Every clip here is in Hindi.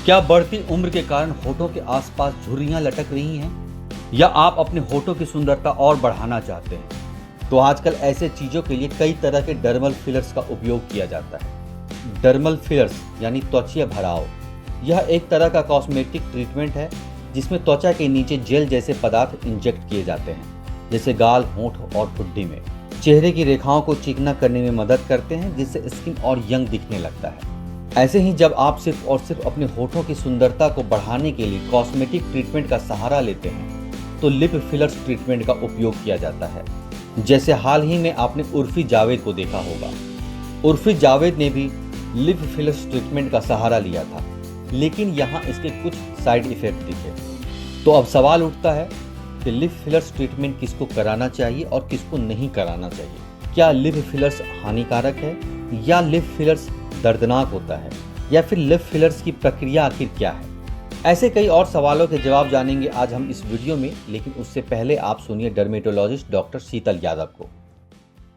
क्या बढ़ती उम्र के कारण होठों के आसपास झुर्रियां लटक रही हैं या आप अपने होठों की सुंदरता और बढ़ाना चाहते हैं? तो आजकल ऐसे चीज़ों के लिए कई तरह के डर्मल फिलर्स का उपयोग किया जाता है। डर्मल फिलर्स यानी त्वचीय भराव, यह एक तरह का कॉस्मेटिक ट्रीटमेंट है जिसमें त्वचा के नीचे जेल जैसे पदार्थ इंजेक्ट किए जाते हैं, जैसे गाल, होंठ और ठुड्डी में। चेहरे की रेखाओं को चिकना करने में मदद करते हैं, जिससे स्किन और यंग दिखने लगता है। ऐसे ही जब आप सिर्फ और सिर्फ अपने होठों की सुंदरता को बढ़ाने के लिए कॉस्मेटिक ट्रीटमेंट का सहारा लेते हैं तो लिप फिलर्स ट्रीटमेंट का उपयोग किया जाता है। जैसे हाल ही में आपने उर्फी जावेद को देखा होगा। उर्फी जावेद ने भी लिप फिलर्स ट्रीटमेंट का सहारा लिया था, लेकिन यहाँ इसके कुछ साइड इफेक्ट दिखे। तो अब सवाल उठता है कि लिप फिलर्स ट्रीटमेंट किसको कराना चाहिए और किसको नहीं कराना चाहिए। क्या लिप फिलर्स हानिकारक है या लिप फिलर्स दर्दनाक होता है, या फिर लिप फिलर्स की प्रक्रिया आखिर क्या है? ऐसे कई और सवालों के जवाब जानेंगे आज हम इस वीडियो में, लेकिन उससे पहले आप सुनिए डर्मेटोलॉजिस्ट डॉक्टर शीतल यादव को।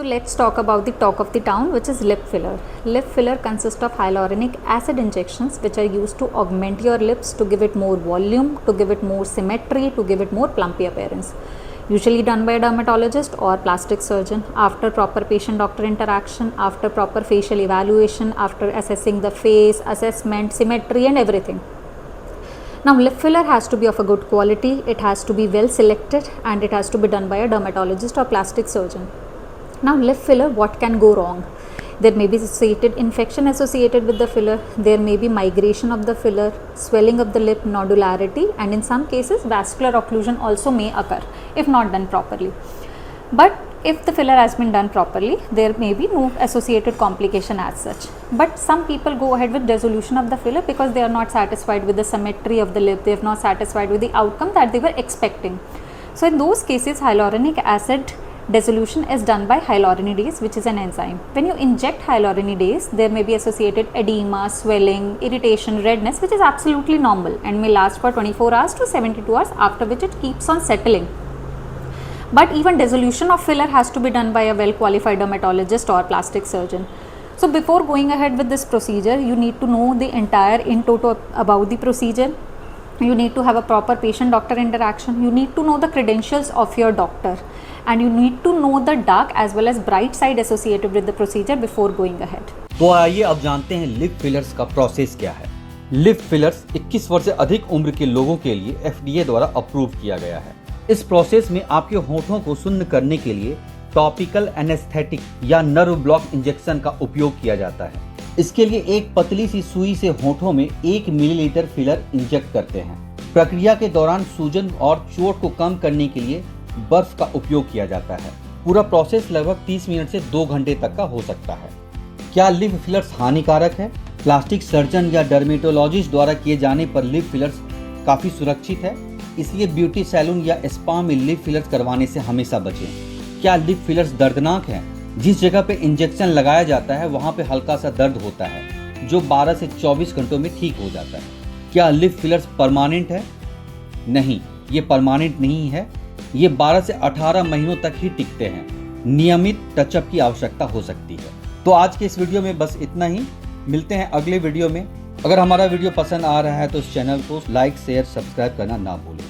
So let's talk about the talk of the town, which is lip filler. Lip filler consists of hyaluronic acid injections which are used to augment your lips, to give it more volume, to give it more symmetry, to give it more plumpy appearance. Usually done by a dermatologist or plastic surgeon after proper patient-doctor interaction, after proper facial evaluation, after assessing the face, assessment, symmetry and everything. Now lip filler has to be of a good quality, it has to be well selected, and it has to be done by a dermatologist or plastic surgeon. Now lip filler, what can go wrong? There may be associated infection associated with the filler, there may be migration of the filler, swelling of the lip, nodularity, and in some cases vascular occlusion also may occur if not done properly. But if the filler has been done properly, there may be no associated complication as such. But some people go ahead with dissolution of the filler because they are not satisfied with the symmetry of the lip, they are not satisfied with the outcome that they were expecting. So in those cases, hyaluronic acid dissolution is done by hyaluronidase, which is an enzyme. When you inject hyaluronidase, there may be associated edema, swelling, irritation, redness, which is absolutely normal and may last for 24 hours to 72 hours, after which it keeps on settling. But even dissolution of filler has to be done by a well qualified dermatologist or plastic surgeon. So before going ahead with this procedure, you need to know the entire in toto about the procedure. You need to have a proper patient-doctor interaction. You need to know the credentials of your doctor, and you need to know the dark as well as bright side associated with the procedure before going ahead. तो आइए अब जानते हैं लिप फिलर्स का प्रोसेस क्या है। लिप फिलर्स 21 वर्ष से अधिक उम्र के लोगों के लिए FDA द्वारा अप्रूव किया गया है। इस प्रोसेस में आपके होठों को सुन्न करने के लिए टॉपिकल एनेस्थेटिक या नर्व ब्लॉक इंजेक्शन का उपयोग किया जाता है। इसके लिए एक पतली सी सुई से होठों में 1 मिलीलीटर फिलर इंजेक्ट करते हैं। प्रक्रिया के दौरान सूजन और चोट को कम करने के लिए बर्फ का उपयोग किया जाता है। पूरा प्रोसेस लगभग 30 मिनट से 2 घंटे तक का हो सकता है। क्या लिप फिलर्स हानिकारक है? प्लास्टिक सर्जन या डर्मेटोलॉजिस्ट द्वारा किए जाने पर लिप फिलर्स काफ़ी सुरक्षित है, इसलिए ब्यूटी सैलून या स्पा में लिप फिलर्स करवाने से हमेशा बचें। क्या लिप फिलर्स दर्दनाक हैं? जिस जगह पे इंजेक्शन लगाया जाता है वहाँ पे हल्का सा दर्द होता है, जो 12 से 24 घंटों में ठीक हो जाता है। क्या लिप फिलर्स परमानेंट है? नहीं, ये परमानेंट नहीं है। ये 12 से 18 महीनों तक ही टिकते हैं। नियमित टचअप की आवश्यकता हो सकती है। तो आज के इस वीडियो में बस इतना ही। मिलते हैं अगले वीडियो में। अगर हमारा वीडियो पसंद आ रहा है तो इस चैनल को लाइक, शेयर, सब्सक्राइब करना ना भूलें।